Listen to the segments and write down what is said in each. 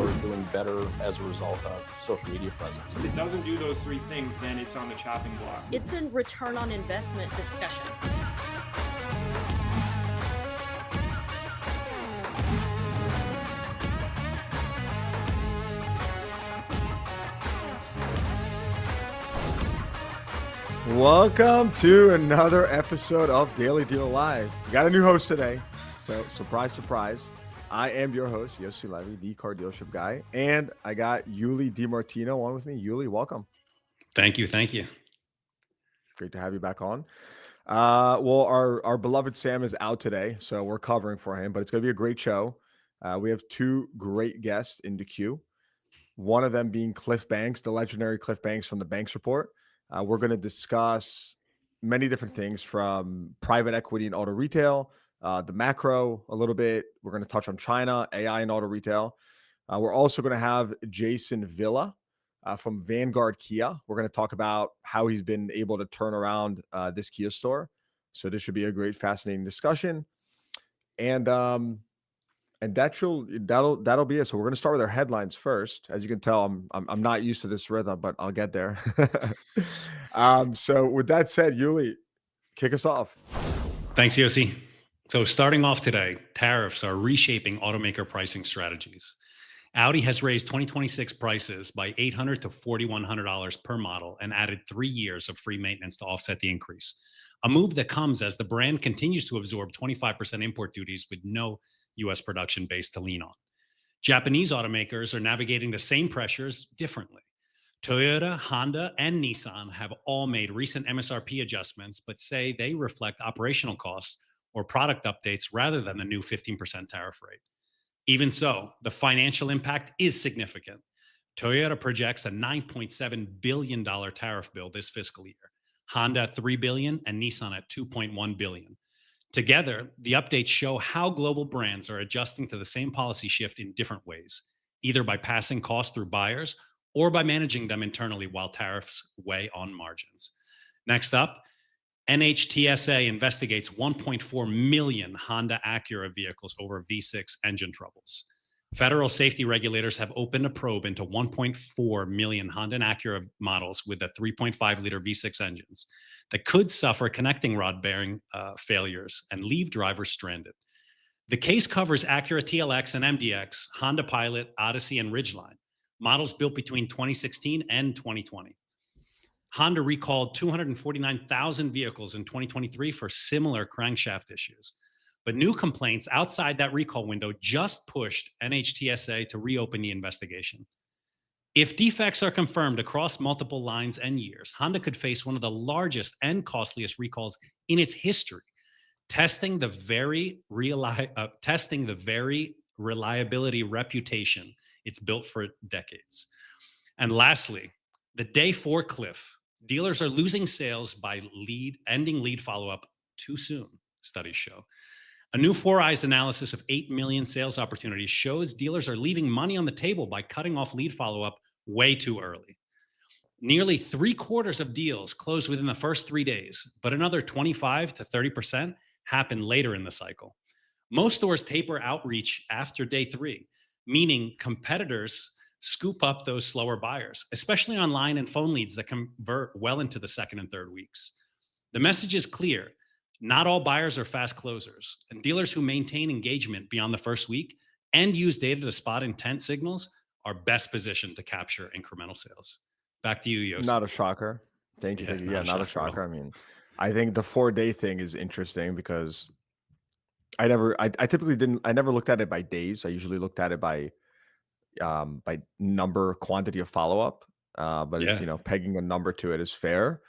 are doing better as a result of social media presence. If it doesn't do those three things, then it's on the chopping block. It's a return on investment discussion. Welcome to another episode of Daily Deal Live. We got a new host today, so surprise, surprise. I am your host, Yossi Levy, the car dealership guy, and I got Yuli DiMartino on with me. Yuli, welcome. Thank you. Great to have you back on. Well, our beloved Sam is out today, so we're covering for him, but it's going to be a great show. We have two great guests in the queue, one of them being Cliff Banks, the legendary Cliff Banks from the Banks Report. We're going to discuss many different things from private equity and auto retail, the macro a little bit. We're going to touch on China, AI and auto retail. We're also going to have Jason Villa from Vanguard Kia. We're going to talk about how he's been able to turn around this Kia store. So this should be a great, fascinating discussion. And that'll be it. So we're going to start with our headlines first. As you can tell, I'm not used to this rhythm, but I'll get there. So with that said, Yuli, kick us off. Thanks, Yossi. So starting off today, tariffs are reshaping automaker pricing strategies. Audi has raised 2026 prices by $800 to $4,100 per model and added 3 years of free maintenance to offset the increase. A move that comes as the brand continues to absorb 25% import duties with no U.S. production base to lean on. Japanese automakers are navigating the same pressures differently. Toyota, Honda, and Nissan have all made recent MSRP adjustments, but say they reflect operational costs or product updates rather than the new 15% tariff rate. Even so, the financial impact is significant. Toyota projects a $9.7 billion tariff bill this fiscal year, Honda at $3 billion, and Nissan at $2.1 billion. Together, the updates show how global brands are adjusting to the same policy shift in different ways, either by passing costs through buyers or by managing them internally while tariffs weigh on margins. Next up, NHTSA investigates 1.4 million Honda Acura vehicles over V6 engine troubles. Federal safety regulators have opened a probe into 1.4 million Honda and Acura models with the 3.5-liter V6 engines that could suffer connecting rod bearing failures and leave drivers stranded. The case covers Acura TLX and MDX, Honda Pilot, Odyssey, and Ridgeline, models built between 2016 and 2020. Honda recalled 249,000 vehicles in 2023 for similar crankshaft issues. But new complaints outside that recall window just pushed NHTSA to reopen the investigation. If defects are confirmed across multiple lines and years, Honda could face one of the largest and costliest recalls in its history, testing the very reliability reputation it's built for decades. And lastly, the day 4 cliff. Dealers are losing sales by ending lead follow-up too soon, studies show. A new Four Eyes analysis of 8 million sales opportunities shows dealers are leaving money on the table by cutting off lead follow-up way too early. Nearly 3/4 of deals close within the first 3 days, but another 25 to 30% happen later in the cycle. Most stores taper outreach after day 3, meaning competitors scoop up those slower buyers, especially online and phone leads that convert well into the second and third weeks. The message is clear. Not all buyers are fast closers, and dealers who maintain engagement beyond the first week and use data to spot intent signals are best positioned to capture incremental sales. Back to you, Yossi. Not a shocker. Thank you. Yeah, not a shocker. I mean, I think the 4-day thing is interesting because I never looked at it by days. I usually looked at it by number, quantity of follow-up. But pegging a number to it is fair.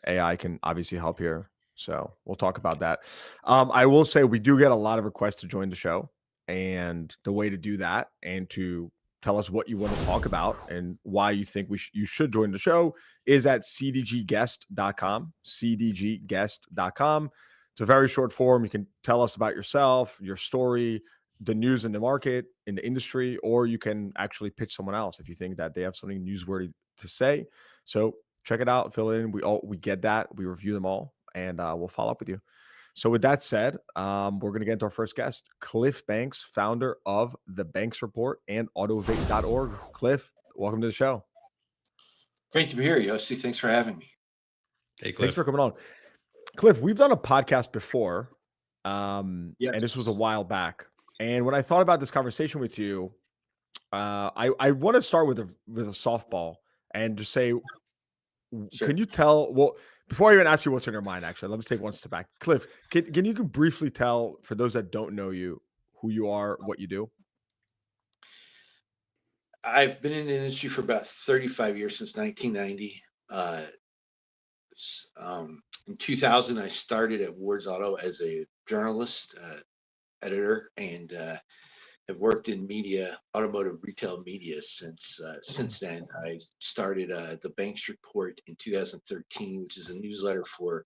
AI can obviously help here. So we'll talk about that. I will say we do get a lot of requests to join the show, and the way to do that and to tell us what you want to talk about and why you think you should join the show is at cdgguest.com, cdgguest.com. It's a very short form. You can tell us about yourself, your story, the news in the market, in the industry, or you can actually pitch someone else if you think that they have something newsworthy to say. So check it out, fill it in. We get that. We review them all, and we'll follow up with you. So with that said, we're going to get into our first guest, Cliff Banks, founder of The Banks Report and Automotive.org. Cliff, welcome to the show. Great to be here, Yossi. Thanks for having me. Hey, Cliff. Thanks for coming on. Cliff, we've done a podcast before, Yes. and this was a while back. And when I thought about this conversation with you, I want to start with a softball and just say, Sure. can you tell? Well, before I even ask you what's on your mind, actually, let me take one step back. Cliff, can you briefly tell, for those that don't know you, who you are, what you do? I've been in the industry for about 35 years, since 1990. In 2000, I started at Ward's Auto as a journalist, editor, and have worked in media, automotive retail media since then. I started the Banks Report in 2013, which is a newsletter for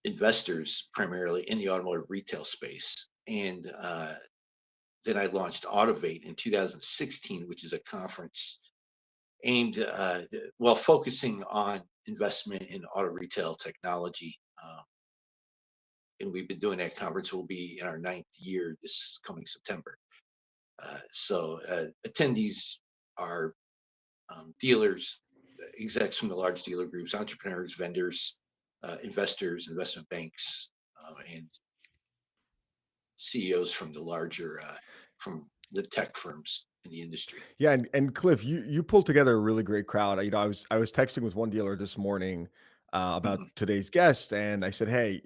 investors primarily in the automotive retail space. And then I launched Autovate in 2016, which is a conference aimed, focusing on investment in auto retail technology. And we've been doing that conference. We'll be in our 9th year this coming September. So attendees are dealers, execs from the large dealer groups, entrepreneurs, vendors, investors, investment banks, and CEOs from the larger, from the tech firms in the industry. Yeah, and Cliff, you pulled together a really great crowd. I was texting with one dealer this morning about today's guest, and I said, hey,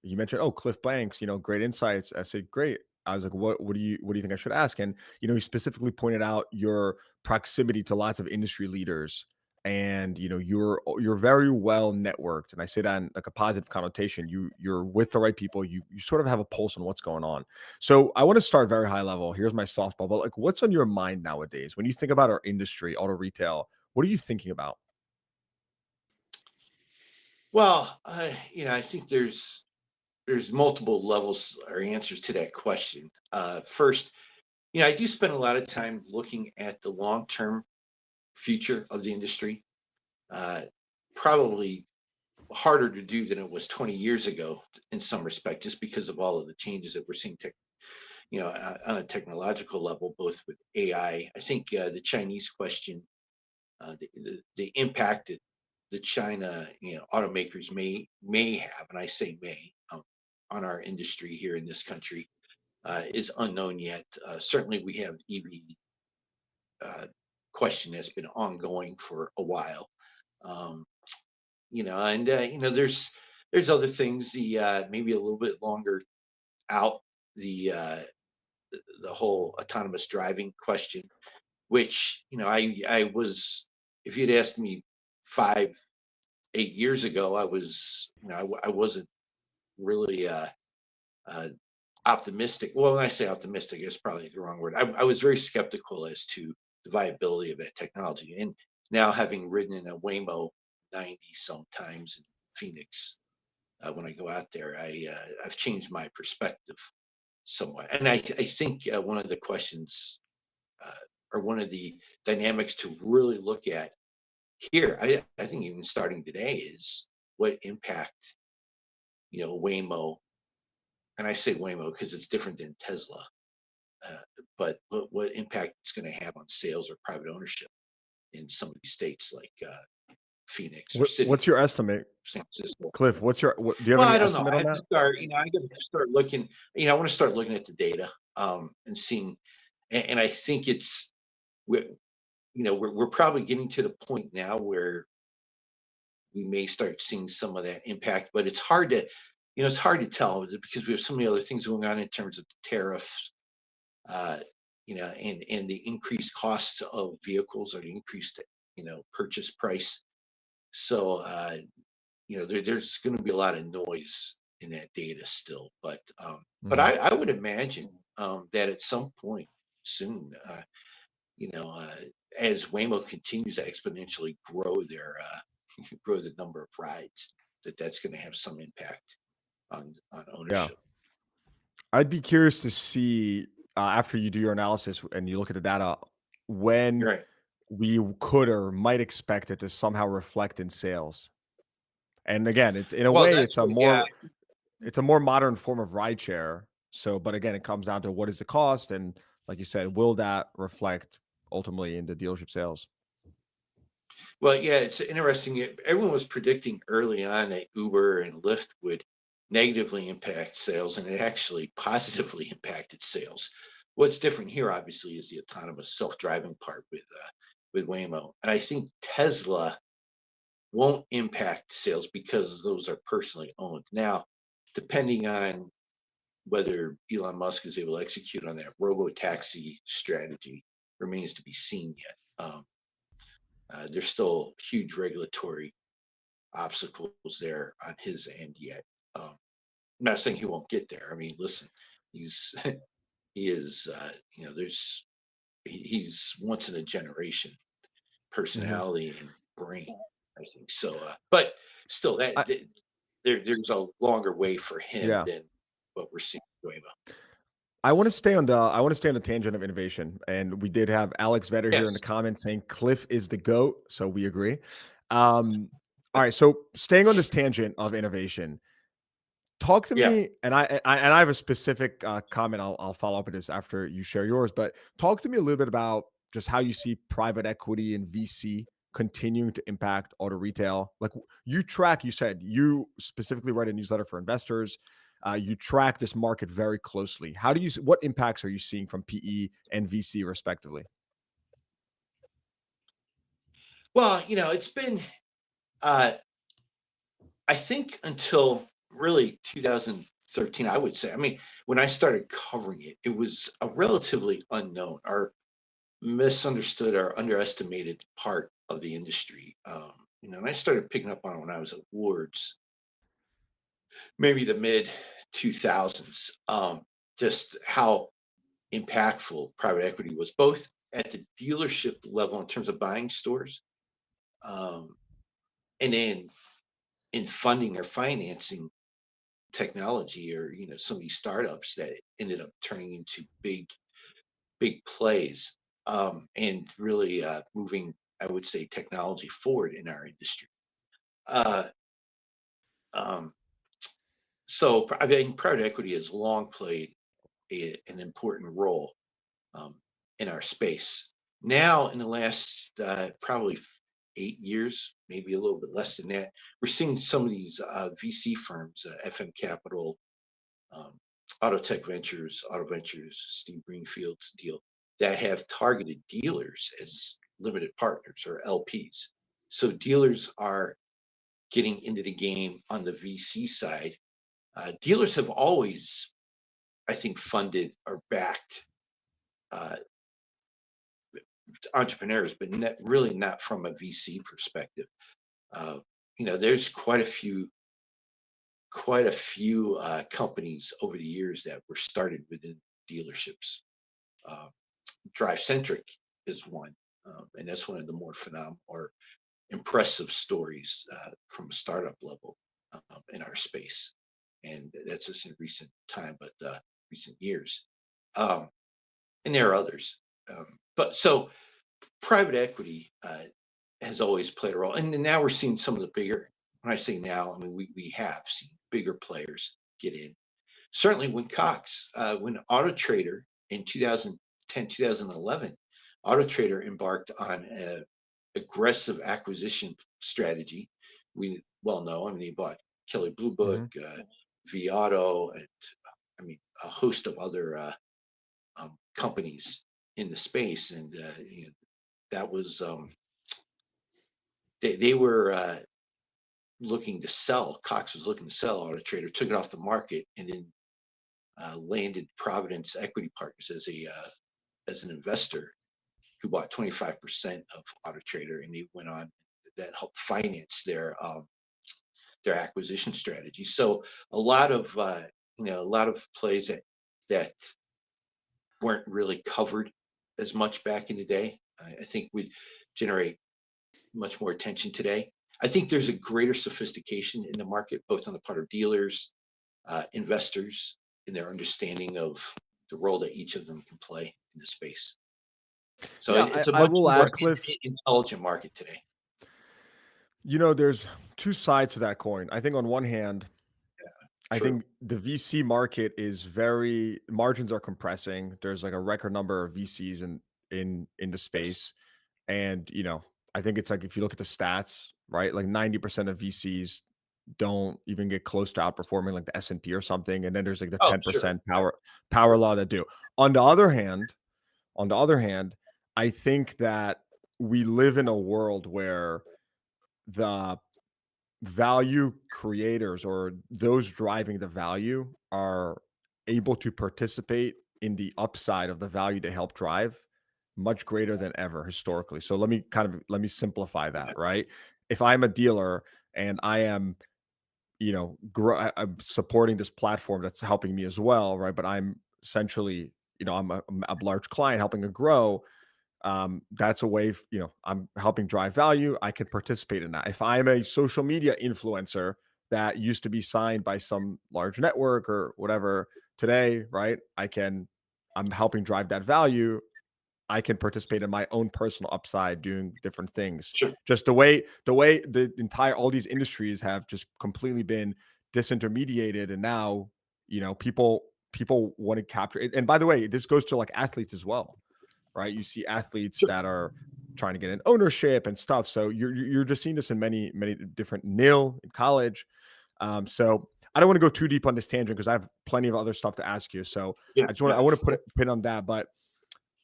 you mentioned, oh, Cliff Banks, great insights. I said, great. I was like, what do you think I should ask? And he specifically pointed out your proximity to lots of industry leaders, and you're very well networked. And I say that in like a positive connotation. You're with the right people. You sort of have a pulse on what's going on. So I want to start very high level. Here's my softball, but like, what's on your mind nowadays when you think about our industry, auto retail? What are you thinking about? Well, I think there's multiple levels or answers to that question. First, I do spend a lot of time looking at the long-term future of the industry. Probably harder to do than it was 20 years ago in some respect, just because of all of the changes that we're seeing, on a technological level, both with AI. I think the Chinese question, the impact that the China automakers may have, and I say may, on our industry here in this country, is unknown yet. Certainly, we have EV question that's been ongoing for a while. There's other things. The maybe a little bit longer out, the whole autonomous driving question, which I was, if you'd asked me 5-8 years ago, I wasn't really optimistic. Well, when I say optimistic, it's probably the wrong word. I was very skeptical as to the viability of that technology. And now, having ridden in a Waymo 90 sometimes in Phoenix, when I go out there, I've changed my perspective somewhat. And I think one of the questions, or one of the dynamics to really look at here, I think even starting today, is what impact Waymo, and I say Waymo because it's different than Tesla, but what impact it's going to have on sales or private ownership in some of these states like Phoenix or City. What's your estimate, San Francisco. Cliff? Do you have Well, any I don't know. estimate on that? I got to start looking. I want to start looking at the data, and seeing. And I think we're probably getting to the point now where we may start seeing some of that impact, but it's hard to tell, because we have so many other things going on in terms of the tariffs, and the increased costs of vehicles, or the increased purchase price. So there's going to be a lot of noise in that data still, but I would imagine that at some point soon, as Waymo continues to exponentially grow grow the number of rides, that's going to have some impact on Yeah. ownership. I'd be curious to see, after you do your analysis and you look at the data, when Right. we could or might expect it to somehow reflect in sales. And again, it's in a Well, way, that's what, yeah. it's a more modern form of rideshare. So, but again, it comes down to what is the cost, and like you said, will that reflect ultimately into dealership sales? Well, yeah, it's interesting. Everyone was predicting early on that Uber and Lyft would negatively impact sales, and it actually positively impacted sales. What's different here, obviously, is the autonomous self-driving part with Waymo, and I think Tesla won't impact sales because those are personally owned. Now, depending on whether Elon Musk is able to execute on that robo-taxi strategy remains to be seen yet. There's still huge regulatory obstacles there on his end yet. I'm not saying he won't get there. I mean, listen, he's he is he's once in a generation Mhm. personality and brain, I think so. But still, I, there's a longer way for him yeah. than what we're seeing with Waymo. I want to stay on the tangent of innovation, and we did have Alex Vetter here in the Yes. comments saying Cliff is the goat, so we agree. All right, so staying on this tangent of innovation, talk to Yeah. me, and I have a specific comment. I'll follow up with this after you share yours, but talk to me a little bit about just how you see private equity and VC continuing to impact auto retail. Like you said you specifically write a newsletter for investors. You track this market very closely. How do you? What impacts are you seeing from PE and VC respectively? Well, it's been uh, I think until really 2013, I would say. I mean, when I started covering it, it was a relatively unknown or misunderstood or underestimated part of the industry. And I started picking up on it when I was at Ward's, maybe the mid 2000s. Just how impactful private equity was, both at the dealership level in terms of buying stores, um, and then in funding or financing technology, or some of these startups that ended up turning into big plays, and really moving, I would say, technology forward in our industry. uh, um, so I think private equity has long played an important role, um, in our space. Now, in the last probably 8 years, maybe a little bit less than that, we're seeing some of these VC firms, FM Capital, um, Autotech Ventures, Auto Ventures, Steve Greenfield's deal, that have targeted dealers as limited partners or LPs. So dealers are getting into the game on the VC side. Dealers have always, I think, funded or backed uh, entrepreneurs, but really not from a VC perspective. Uh, there's quite a few companies over the years that were started within dealerships. Uh, Drive Centric is one, and that's one of the more phenomenal or impressive stories from a startup level in our space, and that's just in recent time, but recent years. Um, and there are others, but so private equity has always played a role, and now we're seeing some of the bigger. When I say now, I mean we have seen bigger players get in. Certainly, when Auto Trader in 2010, 2011, Auto Trader embarked on an aggressive acquisition strategy. We well know. I mean, they bought Kelly Blue Book, Mhm. V Auto, and I mean a host of other companies in the space, and that was they were looking to sell. Cox was looking to sell Auto Trader, took it off the market, and then landed Providence Equity Partners as an investor who bought 25% of Auto Trader, and they went on that helped finance their acquisition strategy. So a lot of plays that weren't really covered as much back in the day, I think would generate much more attention today. I think there's a greater sophistication in the market, both on the part of dealers, investors, in their understanding of the role that each of them can play in the space. So Yeah, it's a I much will more add, Cliff. intelligent market today. there's two sides to that coin. I think on one hand, I True. think the VC market is margins are compressing. There's like a record number of VCs in the space. And, I think it's like, if you look at the stats, right, like 90% of VCs don't even get close to outperforming like the S&P or something. And then there's like the Oh, 10% sure. power law that do. On the other hand, I think that we live in a world where the value creators or those driving the value are able to participate in the upside of the value they help drive much greater than ever historically. So let me simplify that, right? If I'm a dealer and I am, I'm supporting this platform that's helping me as well, right? But I'm essentially, I'm a large client helping to grow. That's a way, I'm helping drive value. I can participate in that. If I'm a social media influencer that used to be signed by some large network or whatever today, right? I'm helping drive that value. I can participate in my own personal upside doing different things. Sure. Just all these industries have just completely been disintermediated. And now, people want to capture it. And by the way, this goes to like athletes as well, right? You see athletes that are trying to get in ownership and stuff. So you're just seeing this in many, many different nil in college. So I don't want to go too deep on this tangent because I have plenty of other stuff to ask you. So I want to put a pin on that. But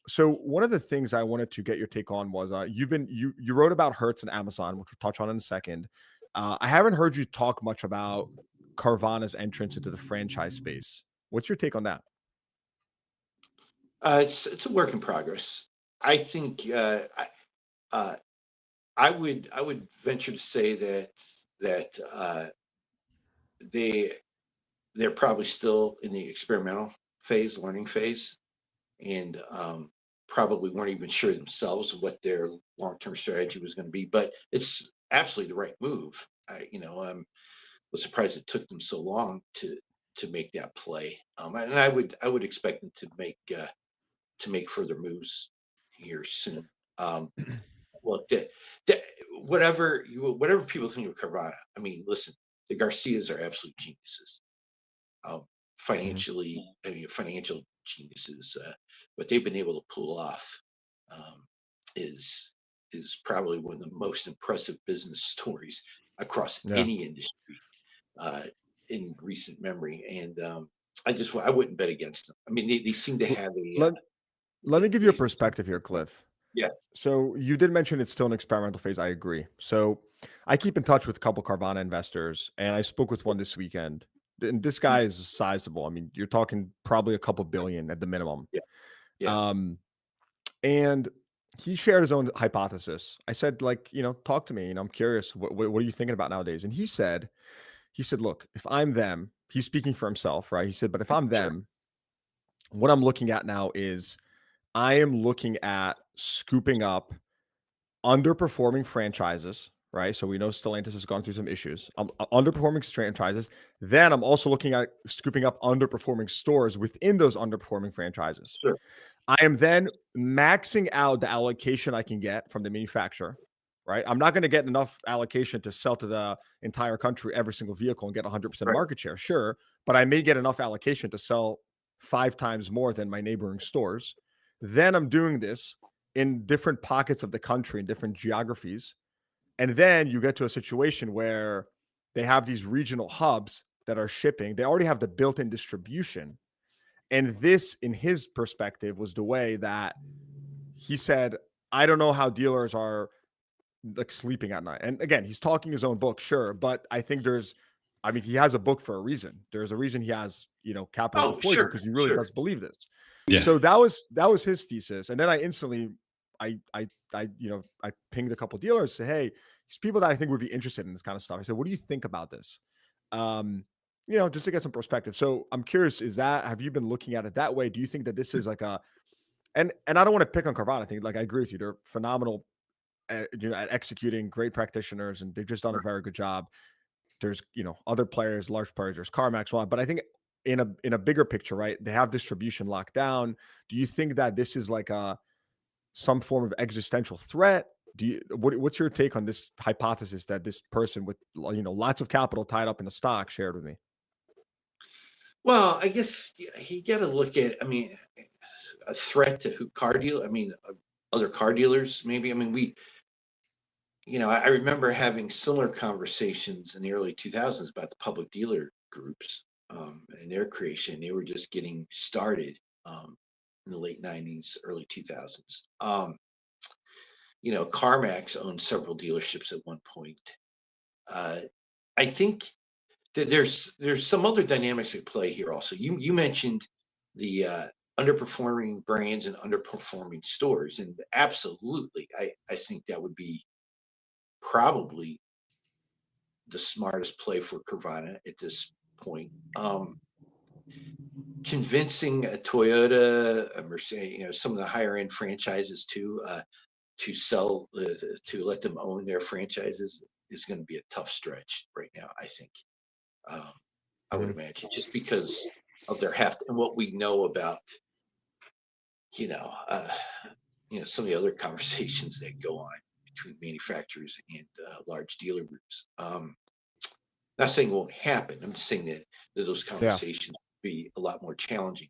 so one of the things I wanted to get your take on was you wrote about Hertz and Amazon, which we'll touch on in a second. I haven't heard you talk much about Carvana's entrance into the franchise space. What's your take on that? It's a work in progress. I think I would venture to say that they're probably still in the experimental phase, learning phase, and probably weren't even sure themselves what their long-term strategy was going to be. But it's absolutely the right move. I was surprised it took them so long to make that play. And I would expect them to make further moves here soon. Look, whatever people think of Carvana, I mean, listen, the Garcias are absolute geniuses. Financially, I mean, financial geniuses. What they've been able to pull off is probably one of the most impressive business stories across any industry in recent memory. And I wouldn't bet against them. I mean, they seem to have a. Let me give you a perspective here, Cliff. Yeah. So you did mention it's still an experimental phase. I agree. So I keep in touch with a couple Carvana investors, and I spoke with one this weekend. And this guy is sizable. I mean, you're talking probably a couple billion at the minimum. Yeah. And he shared his own hypothesis. I said, like, talk to me. I'm curious. What are you thinking about nowadays? And he said, look, if I'm them, he's speaking for himself, right? He said, but if I'm them, what I'm looking at now is I am looking at scooping up underperforming franchises, right? So we know Stellantis has gone through some issues. Underperforming franchises. Then I'm also looking at scooping up underperforming stores within those underperforming franchises. Sure. I am then maxing out the allocation I can get from the manufacturer, right? I'm not going to get enough allocation to sell to the entire country every single vehicle and get 100% market share, sure. But I may get enough allocation to sell 5 times more than my neighboring stores. Then I'm doing this in different pockets of the country, in different geographies. And then you get to a situation where they have these regional hubs that are shipping. They already have the built-in distribution. And this, in his perspective, was the way that he said, I don't know how dealers are like sleeping at night. And again, he's talking his own book, sure. But I think he has a book for a reason. There's a reason he has, capital deployed because he really does believe this. Yeah. So that was his thesis. And then I instantly, I pinged a couple dealers, say, hey, there's people that I think would be interested in this kind of stuff. I said, what do you think about this? Just to get some perspective. So I'm curious, have you been looking at it that way? Do you think that this is like and I don't want to pick on Carvana. I think, like, I agree with you. They're phenomenal at executing, great practitioners, and they've just done a very good job. There's, other players, large players, there's CarMax, but I think in a bigger picture, right? They have distribution locked down. Do you think that this is like some form of existential threat what's your take on this hypothesis that this person with lots of capital tied up in the stock shared with me? Well, I guess you got to look at, I mean, a threat to car dealer. I mean, other car dealers, maybe. I mean, I remember having similar conversations in the early 2000s about the public dealer groups and their creation. They were just getting started in the late 90s, early 2000s. CarMax owned several dealerships at one point. I think that there's some other dynamics at play here also. You mentioned the underperforming brands and underperforming stores, and absolutely, I think that would be probably the smartest play for Carvana at this point. Convincing a Toyota, a Mercedes, some of the higher end franchises to sell, to let them own their franchises is going to be a tough stretch right now, I think. I would imagine, just because of their heft and what we know about, some of the other conversations that go on between manufacturers and large dealer groups. Not saying it won't happen. I'm just saying that those conversations will be a lot more challenging.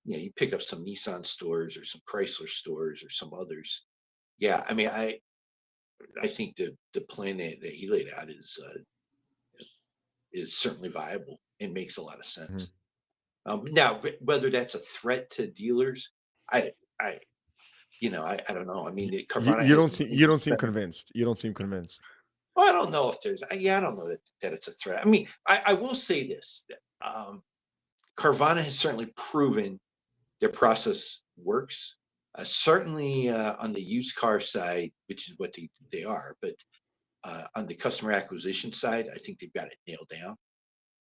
You pick up some Nissan stores or some Chrysler stores or some others. Yeah, I mean, I think the plan that he laid out is certainly viable and makes a lot of sense. Now, whether that's a threat to dealers, I don't know. I mean, Carvana You don't seem convinced. You don't seem convinced. Well, I don't know if there's. I don't know that it's a threat. I mean, I will say this: Carvana has certainly proven their process works. Certainly on the used car side, which is what they are, but on the customer acquisition side, I think they've got it nailed down.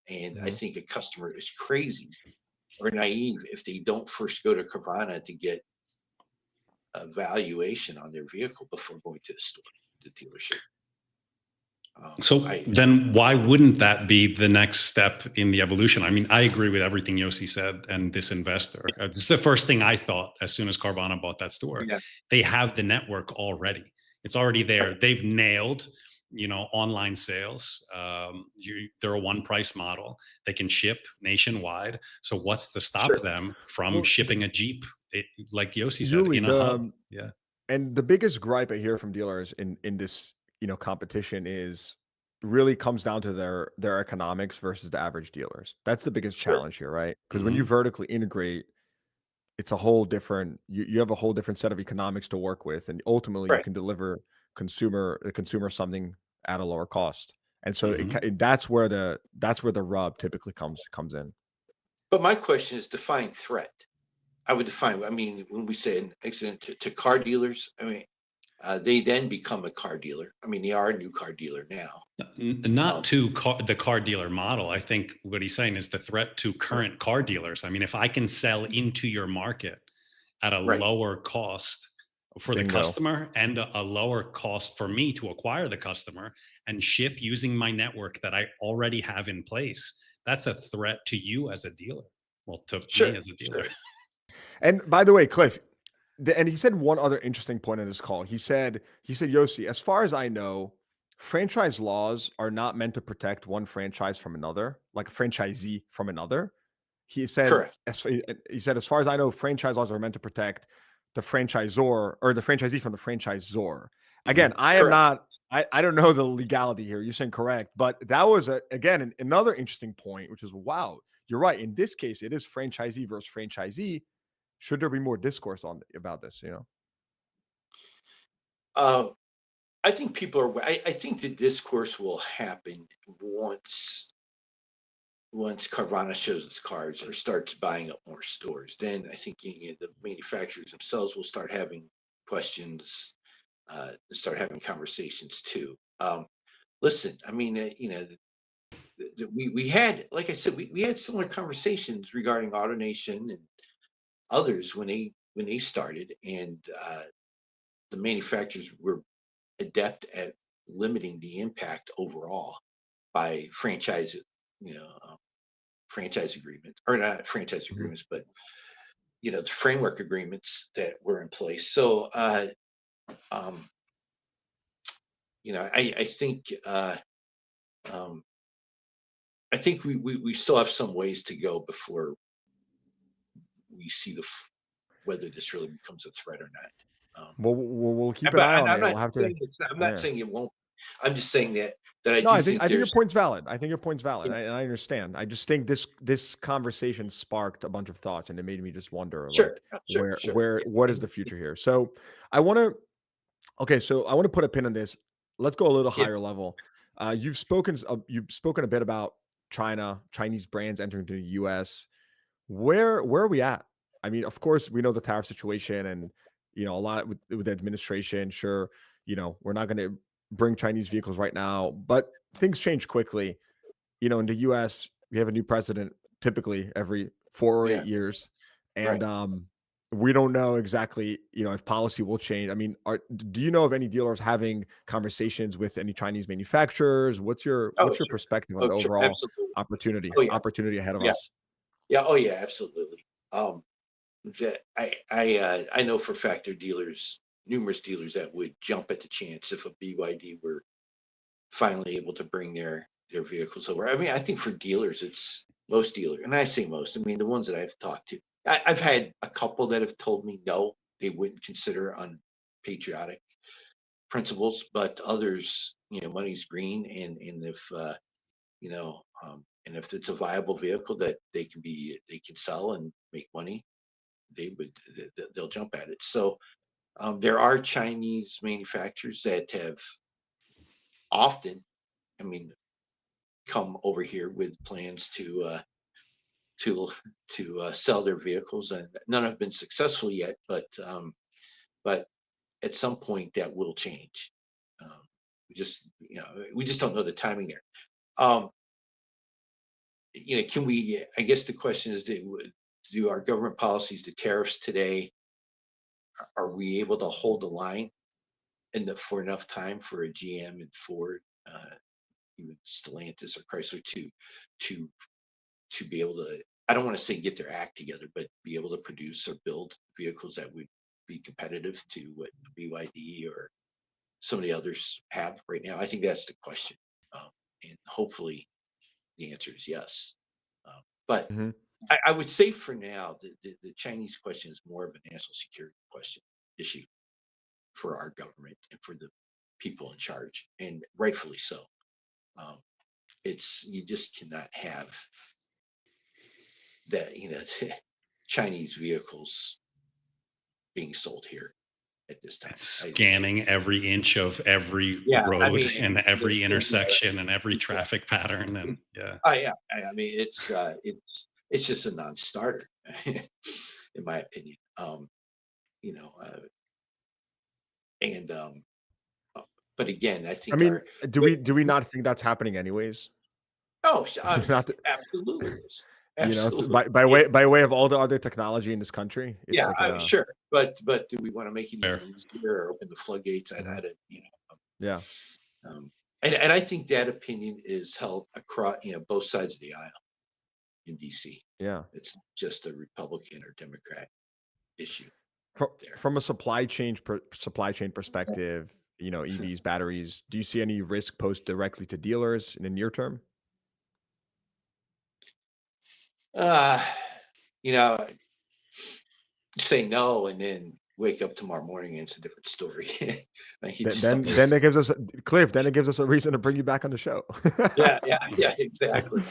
And I think a customer is crazy or naive if they don't first go to Carvana to get a valuation on their vehicle before going to the store, the dealership. So then why wouldn't that be the next step in the evolution? I mean, I agree with everything Yossi said and this investor. This is the first thing I thought as soon as Carvana bought that store. Yeah. They have the network already. It's already there. They've nailed, online sales. They're a one price model. They can ship nationwide. So what's to stop them from shipping a Jeep, like Yossi said, in a hub? Yeah. And the biggest gripe I hear from dealers in this competition really comes down to their economics versus the average dealers. That's the biggest challenge here, right? Because when you vertically integrate, it's a whole different, you have a whole different set of economics to work with, and ultimately you can deliver the consumer something at a lower cost. And so that's where the rub typically comes in. But my question is define threat. I would define, when we say an accident to car dealers, they then become a car dealer. I mean, they are a new car dealer now. Not to the car dealer model. I think what he's saying is the threat to current car dealers. I mean, if I can sell into your market at a lower cost for the customer and a lower cost for me to acquire the customer and ship using my network that I already have in place, that's a threat to you as a dealer. Well, to me as a dealer. And by the way, Cliff, and he said one other interesting point in this call. He said, Yossi, as far as I know, franchise laws are not meant to protect one franchise from another, like a franchisee from another. He said, as far as I know, franchise laws are meant to protect the franchisor or the franchisee from the franchisor. Again, I don't know the legality here. You're saying correct, but that was another interesting point, which is, wow, you're right. In this case, it is franchisee versus franchisee. Should there be more discourse about this? I think I think the discourse will happen once Carvana shows its cards or starts buying up more stores. Then I think the manufacturers themselves will start having questions, start having conversations too. Listen, I mean, we had, like I said, we had similar conversations regarding AutoNation and others when they started, and the manufacturers were adept at limiting the impact overall by franchise agreements, or not franchise agreements, but the framework agreements that were in place. So I think um, I think we still have some ways to go before we see whether this really becomes a threat or not. We'll keep an But eye on I'm it. not We'll have to. saying I'm not Yeah. saying it won't. I'm just saying that I No, do I think think your there's point's valid. I think your point's valid. you know, And I understand. I just think this conversation sparked a bunch of thoughts, and it made me just wonder, sure, like, sure. what is the future here? So I want to. Okay, so I want to put a pin on this. Let's go a little Yeah. higher level. You've spoken a bit about Chinese brands entering the U.S. Where are we at? I mean, of course, we know the tariff situation, and a lot with the administration. Sure, we're not going to bring Chinese vehicles right now, but things change quickly. In the U.S., we have a new president typically every 4 or 8 Yeah. years, and Right. we don't know exactly, if policy will change. I mean, do you know of any dealers having conversations with any Chinese manufacturers? What's your Oh, what's your sure. perspective on Oh, the sure. overall Absolutely. opportunity Oh, yeah. opportunity ahead of Yeah. us? Yeah. Oh, yeah. Absolutely. That I know for a fact there are numerous dealers that would jump at the chance if a BYD were finally able to bring their vehicles over. I mean, I think for dealers, it's most dealers, and I say most. I mean, the ones that I've talked to, I've had a couple that have told me no, they wouldn't consider on patriotic principles, but others, money's green, and if and if it's a viable vehicle that they can sell and make money, they'll jump at it. So there are Chinese manufacturers that have often, I mean, come over here with plans to sell their vehicles, and none have been successful yet. But at some point that will change. Um, we just don't know the timing there. Um, can we? I guess the question is, do our government policies, the tariffs today, are we able to hold the line for enough time for a GM and Ford, even Stellantis or Chrysler to to be able to, I don't want to say get their act together, but be able to produce or build vehicles that would be competitive to what BYD or some of the others have right now? I think that's the question. And hopefully the answer is yes. But Mhm. I would say for now, the Chinese question is more of a national security issue for our government and for the people in charge, and rightfully so. Um, you just cannot have that, Chinese vehicles being sold here at this time. It's scanning every inch of every Yeah, I road mean, and every yeah, intersection and every traffic pattern. And yeah, oh yeah, I mean, it's just a non-starter, in my opinion. You know, and uh, but again, I I think mean, our do we not think that's happening anyways? oh, Not that, absolutely is by absolutely. by way of all the other technology in this country, it's Yeah, like I'm a sure, but do we want to make it fair. even easier or open the floodgates? I Mhm. don't, Yeah. and I think that opinion is held across, both sides of the aisle in DC. Yeah. It's not just a Republican or Democrat issue there. From a supply chain perspective, EVs, batteries, do you see any risk posed directly to dealers in the near term? Uh, you know, say no and then wake up tomorrow morning and it's a different story. Like you Then just don't then know. then it gives us Cliff, then it gives us a reason to bring you back on the show. Yeah, exactly.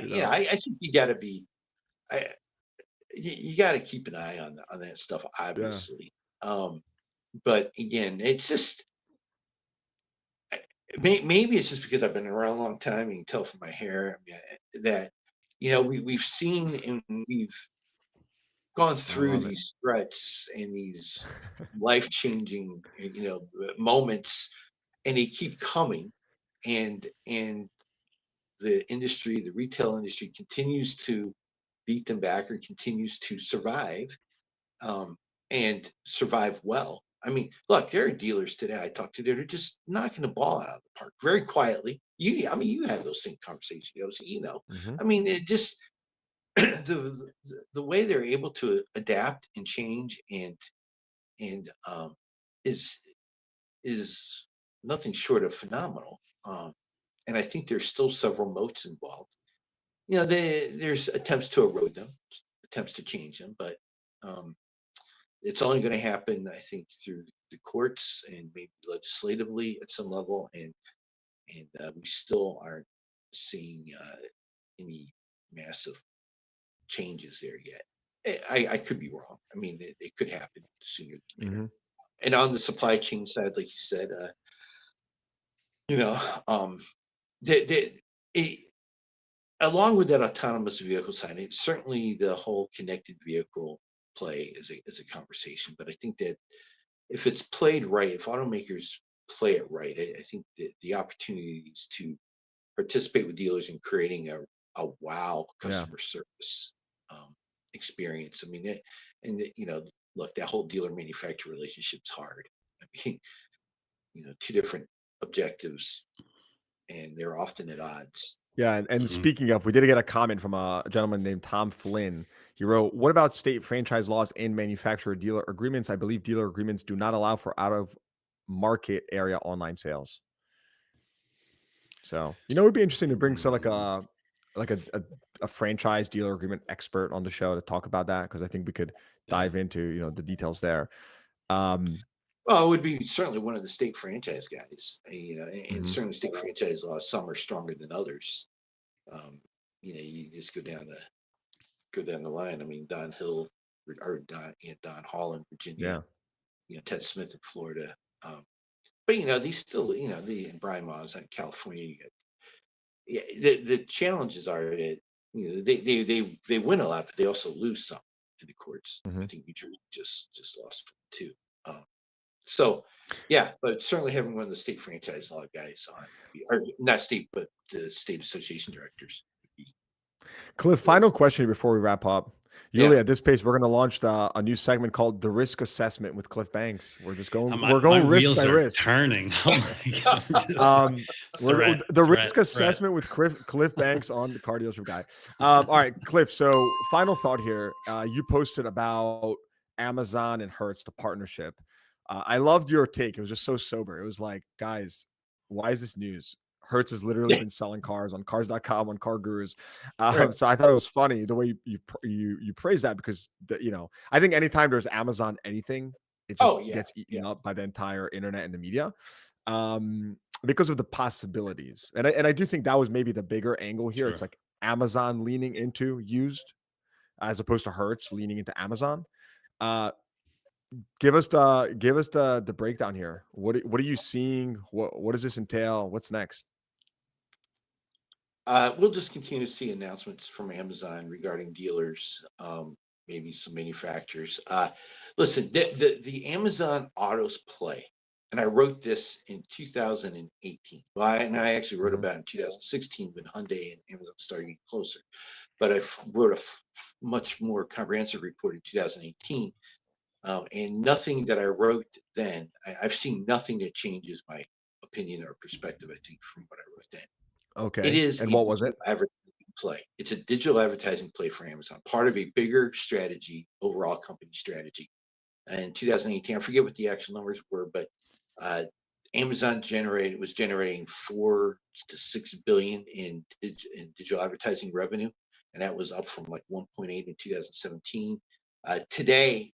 You know. I think you got to be, I, you got to keep an eye on that stuff, Yeah. obviously. Um, but again, it's just maybe it's just because I've been around a long time. You can tell from my hair, I mean, that we've seen and we've gone I through love it. these threats and these life-changing, moments, and they keep coming, and the retail industry continues to beat them back or continues to survive, um, and survive well. I mean, look, there are dealers today I talk to that are just knocking the ball out of the park very quietly. I mean, you have those same conversations, so Mhm. I mean, it just the way they're able to adapt and change and is is nothing short of phenomenal. And I think there's still several moats involved. There's attempts to erode them, attempts to change them, but um, it's only going to happen, I think, through the courts and maybe legislatively at some level, and we still aren't seeing any massive changes there yet. I could be wrong. I mean, it could happen sooner than later. And on the supply chain side, like you said, along with that autonomous vehicle side, certainly the whole connected vehicle play is a conversation. But I think that if it's played right, if automakers play it right, I think that the opportunities to participate with dealers in creating a wow customer service experience. I mean, look, that whole dealer manufacturer relationship's hard. I mean, two different objectives, and they're often at odds. Yeah, and speaking of, we did get a comment from a gentleman named Tom Flynn. He wrote, "What about state franchise laws and manufacturer dealer agreements? I believe dealer agreements do not allow for out of market area online sales." So, it'd be interesting to bring a franchise dealer agreement expert on the show to talk about that, because I think we could dive into the details there. Well, it would be certainly one of the state franchise guys, and certainly state franchise laws. Some are stronger than others. You just go down the line. I mean, Don Hill or Don Hall in Virginia. Ted Smith in Florida. But these still, the Brian Moss in California. The challenges are that they win a lot, but they also lose some in the courts. I think New Jersey just lost too. So, yeah, but certainly having one of the state franchise law guys on, or not state, but the state association directors. Cliff, final question before we wrap up. Usually at this pace, we're going to launch a new segment called the Risk Assessment with Cliff Banks. We're just going, we're going risk by risk. Turning. Oh my God. Risk Assessment with Cliff Banks on the Car Dealership Guy. All right, Cliff. So final thought here. You posted about Amazon and Hertz, the partnership. I loved your take. It was just so sober. It was like, guys, why is this news? Hertz has literally been selling cars on cars.com, on Car Gurus. So I thought it was funny the way you praise that, because I think anytime there's Amazon anything, it just gets eaten up by the entire internet and the media, because of the possibilities. And I do think that was maybe the bigger angle here. It's like Amazon leaning into used as opposed to Hertz leaning into Amazon. Give us the breakdown here. What are you seeing? What does this entail? What's next? We'll just continue to see announcements from Amazon regarding dealers, maybe some manufacturers. Listen, the Amazon Autos play, and I wrote this in 2018. Well, I actually wrote about it in 2016 when Hyundai and Amazon started getting closer. But I wrote a much more comprehensive report in 2018. And nothing that I wrote then, I've seen nothing that changes my opinion or perspective, I think, from what I wrote then. Okay. It is. And what was it? Advertising play. It's a digital advertising play for Amazon, part of a bigger strategy, overall company strategy. And in 2018, I forget what the actual numbers were, but Amazon was generating 4 to 6 billion in digital advertising revenue, and that was up from like 1.8 in 2017. Today,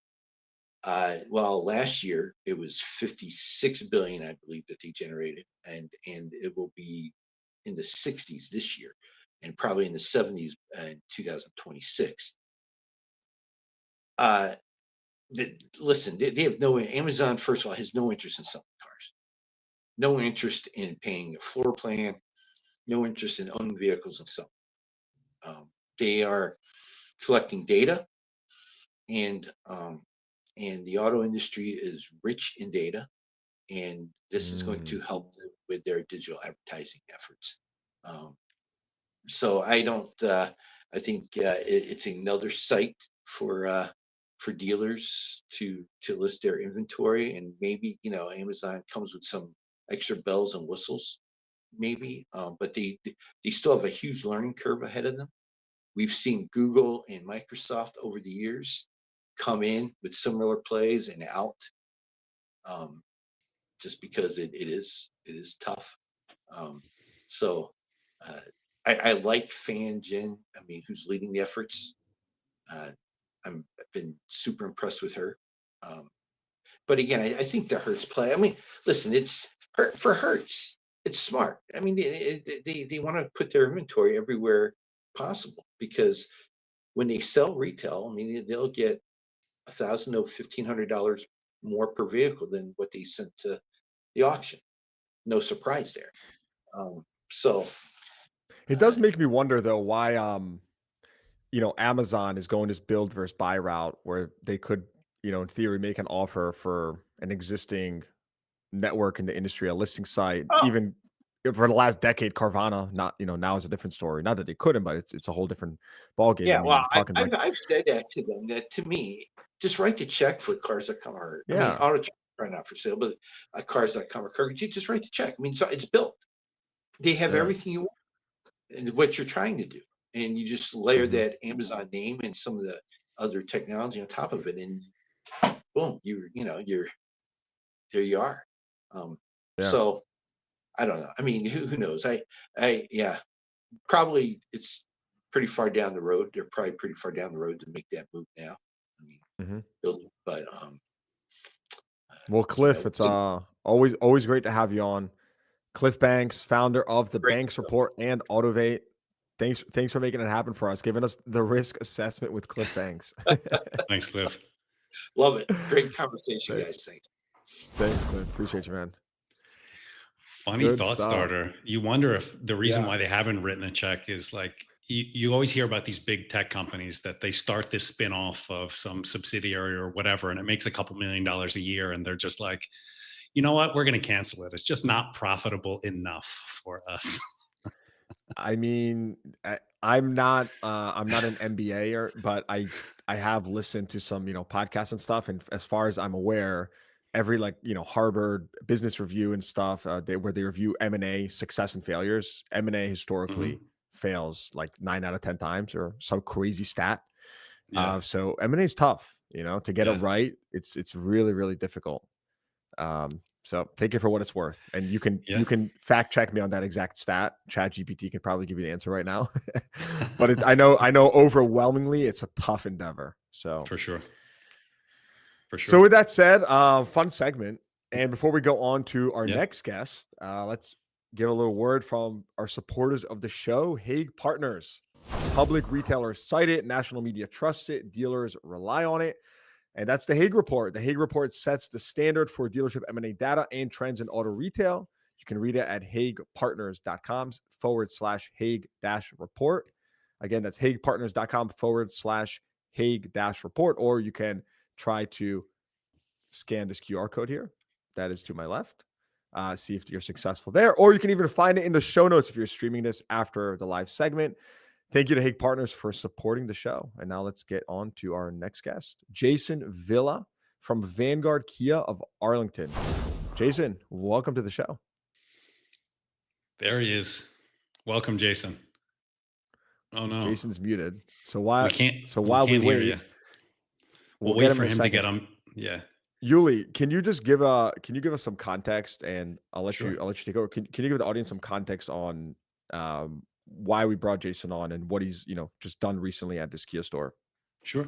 last year it was 56 billion, I believe, that they generated, and it will be in the 60s this year, and probably in the 70s in 2026. Listen, they have Amazon, first of all, has no interest in selling cars, no interest in paying a floor plan, no interest in owning vehicles and selling. They are collecting data, and the auto industry is rich in data, and this is going to help them with their digital advertising efforts. So I don't. I think it's another site for dealers to list their inventory, and maybe Amazon comes with some extra bells and whistles, maybe. But they still have a huge learning curve ahead of them. We've seen Google and Microsoft over the years come in with similar plays and out. just because it is tough. So I like Fan Jin. I mean, who's leading the efforts. I've been super impressed with her. But again, I think the Hertz play. I mean, listen, it's for Hertz. It's smart. I mean, they want to put their inventory everywhere possible, because when they sell retail, I mean, they'll get $1,000 to $1,500 more per vehicle than what they sent to the auction. No surprise there. So It does make me wonder though why Amazon is going this build versus buy route where they could, in theory, make an offer for an existing network in the industry, a listing site. Oh. Even for the last decade, Carvana, not now is a different story. Not that they couldn't, but it's a whole different ballgame. yeah, well, talking like, I've said that to them. That to me, just write the check for cars.com, or I mean, Yeah. auto check right now for sale, but cars.com or car, you just write the check. I mean, so it's built. They have Yeah. everything you want and what you're trying to do, and you just layer Mhm. that Amazon name and some of the other technology on top of it, and boom, you're there you are. Yeah. So I don't know. I mean, who knows? Yeah, probably it's pretty far down the road. They're probably pretty far down the road to make that move now. I mean, Mhm. build it, but Well, Cliff, it's always great to have you on. Cliff Banks, founder of the Great. Banks Report and Autovate. Thanks for making it happen for us, giving us the risk assessment with Cliff Banks. Thanks, Cliff. Love it. Great conversation, Thanks. guys. Thanks. Thanks, Cliff. Appreciate you, man. Funny Good thought stuff. starter. You wonder if the reason Yeah. why they haven't written a check is like you always hear about these big tech companies that they start this spin off of some subsidiary or whatever, and it makes a couple $1 million a year. And they're just like, you know what? We're going to cancel it. It's just not profitable enough for us. I mean, I'm not an MBA, but I have listened to some podcasts and stuff, and as far as I'm aware, every Harvard Business Review and stuff, where they review M&A success and failures. M&A historically fails like 9 out of 10 times, or some crazy stat. Yeah. So M&A is tough, to get Yeah. it right. It's really, really difficult. So take it for what it's worth, and you can fact check me on that exact stat. ChatGPT can probably give you the answer right now, but I know overwhelmingly it's a tough endeavor. So For sure. So with that said, fun segment. And before we go on to our next guest, let's give a little word from our supporters of the show, Hague Partners. Public retailers cite it, national media trust it, dealers rely on it. And that's the Hague Report. The Hague Report sets the standard for dealership M&A data and trends in auto retail. You can read it at haguepartners.com/Hague-report. Again, that's haguepartners.com/Hague-report, or you can try to scan this QR code here. That is to my left. See if you're successful there, or you can even find it in the show notes if you're streaming this after the live segment. Thank you to Hague Partners for supporting the show. And now let's get on to our next guest, Jason Villa from Vanguard Kia of Arlington. Jason, welcome to the show. There he is. Welcome, Jason. Oh no, Jason's muted. So while we can't we hear wait, you. we'll wait get for in a him to second. get on. Yeah. Yuli, can you give us some context, and I'll let Sure. you take over. Can you give the audience some context on why we brought Jason on and what he's just done recently at this Kia store? Sure.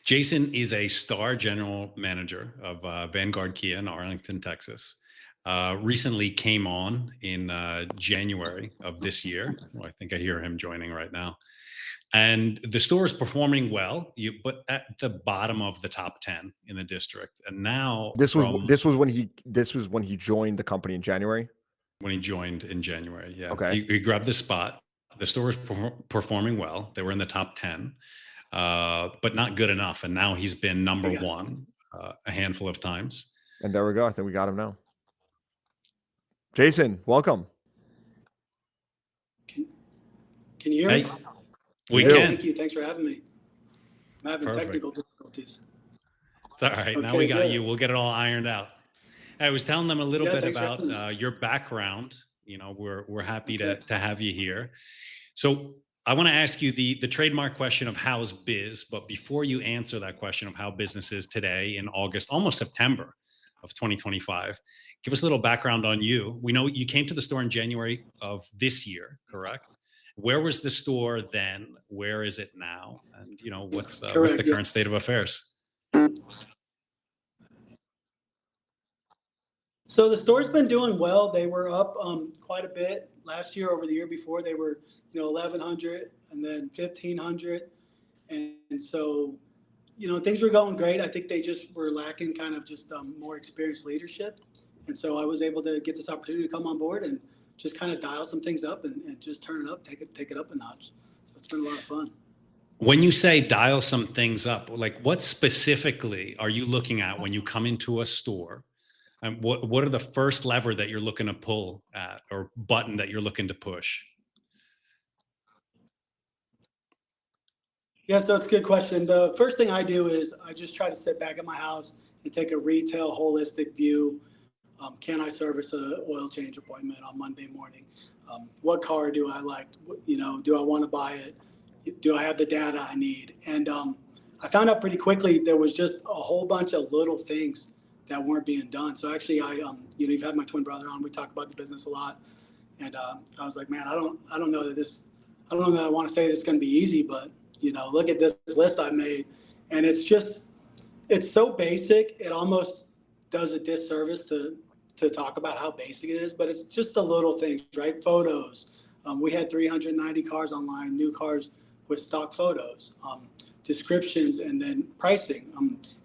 Jason is a star general manager of Vanguard Kia in Arlington, Texas. Recently came on in January of this year. Well, I think I hear him joining right now. And the store is performing well, but at the bottom of the top 10 in the district. And now this was when he joined the company in January. When he joined in January, yeah. Okay. He grabbed the spot. The store was performing well. They were in the top 10, but not good enough. And now he's been number one a handful of times. And there we go. I think we got him now. Jason, welcome. Can you hear me? We can. Thank you. Thanks for having me. I'm having Perfect. technical difficulties. It's all right. Now Okay, we got good. you. We'll get it all ironed out. I was telling them a little bit thanks for about having us. your background. We're happy to have you here. So I want to ask you the trademark question of how's biz, but before you answer that question of how business is today in August, almost September of 2025. Give us a little background on you. We know you came to the store in January of this year, correct? Where was the store then? Where is it now? And what's the Correct, current state of affairs? So the store's been doing well. They were up quite a bit last year over the year before. They were 1,100 and then 1,500, and so things were going great. I think they just were lacking kind of just more experienced leadership, and so I was able to get this opportunity to come on board and just kind of dial some things up and just turn it up, take it up a notch. So it's been a lot of fun. When you say dial some things up, like what specifically are you looking at when you come into a store? And what are the first lever that you're looking to pull at or button that you're looking to push? Yeah, so it's a good question. The first thing I do is I just try to sit back at my house and take a retail holistic view. Can I service an oil change appointment on Monday morning? What car do I like? Do I want to buy it? Do I have the data I need? And I found out pretty quickly there was just a whole bunch of little things that weren't being done. So actually, you've had my twin brother on. We talk about the business a lot, and I was like, man, I don't know that I want to say this is going to be easy, but look at this list I made, and it's so basic. It almost does a disservice to talk about how basic it is, but it's just the little things, right? Photos. We had 390 cars online, new cars with stock photos. Descriptions, and then pricing.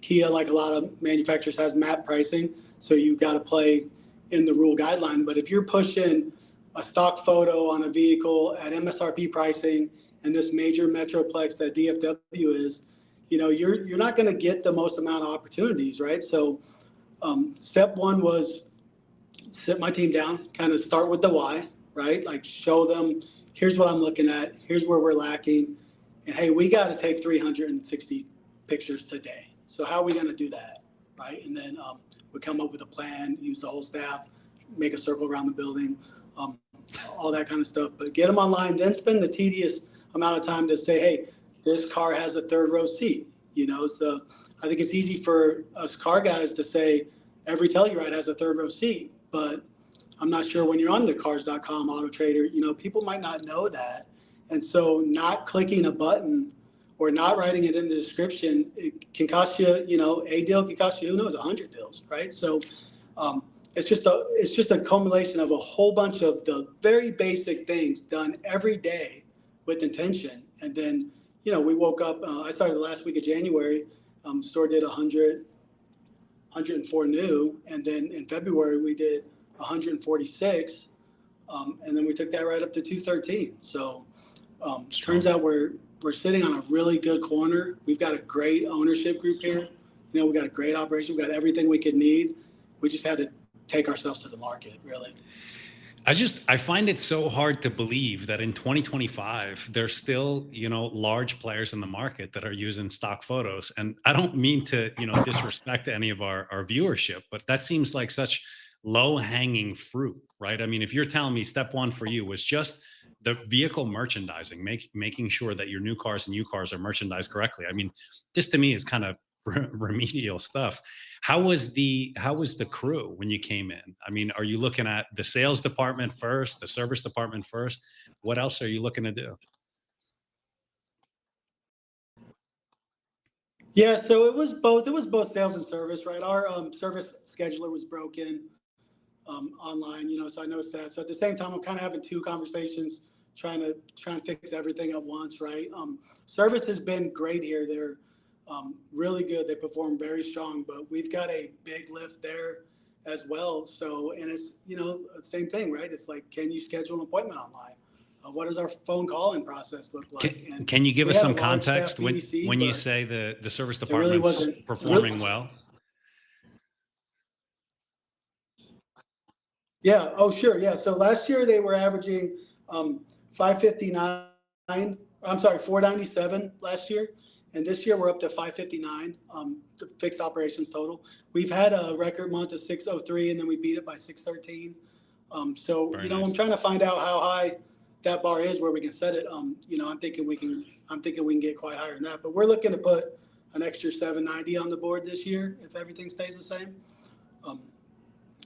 Kia, like a lot of manufacturers, has map pricing, so you got to play in the rule guideline. But if you're pushing a stock photo on a vehicle at MSRP pricing and this major metroplex that DFW is, you're not going to get the most amount of opportunities, right? So step one was sit my team down, kind of start with the why, right? Like show them, here's what I'm looking at, here's where we're lacking. And hey, we got to take 360 pictures today. So how are we going to do that, right? And then we come up with a plan, use the whole staff, make a circle around the building, all that kind of stuff. But get them online, then spend the tedious amount of time to say, hey, this car has a third row seat. So I think it's easy for us car guys to say every Telluride has a third row seat, but I'm not sure when you're on the cars.com Auto Trader, people might not know that. And so not clicking a button or not writing it in the description, it can cost you, a deal can cost you, who knows, 100 deals, right? So it's just a culmination of a whole bunch of the very basic things done every day with intention. And then, we woke up, I started the last week of January, the store did 104 new. And then in February, we did 146. And then we took that right up to 213. So turns out we're sitting on a really good corner. We've got a great ownership group here. We've got a great operation. We've got everything we could need. We just had to take ourselves to the market, really. I find it so hard to believe that in 2025, there's still, large players in the market that are using stock photos. And I don't mean to, disrespect any of our viewership, but that seems like such low hanging fruit, right? I mean, if you're telling me step one for you was just the vehicle merchandising, making sure that your new cars and used cars are merchandised correctly. I mean, this to me is kind of remedial stuff. How was the crew when you came in? I mean, are you looking at the sales department first, the service department first? What else are you looking to do? Yeah, so it was both sales and service, right? Our service scheduler was broken online, so I noticed that. So at the same time, I'm kind of having two conversations, trying to fix everything at once, right? Service has been great here. They're really good. They perform very strong, but we've got a big lift there as well. So, and it's, same thing, right? It's like, can you schedule an appointment online? What does our phone calling process look like? Can you give us some context when you say the service department's performing well? Yeah. Oh, sure. Yeah. So last year they were averaging 559. I'm sorry, 497 last year. And this year we're up to 559, the fixed operations total. We've had a record month of 603, and then we beat it by 613. So, Very nice. I'm trying to find out how high that bar is where we can set it. I'm thinking we can get quite higher than that, but we're looking to put an extra 790 on the board this year if everything stays the same.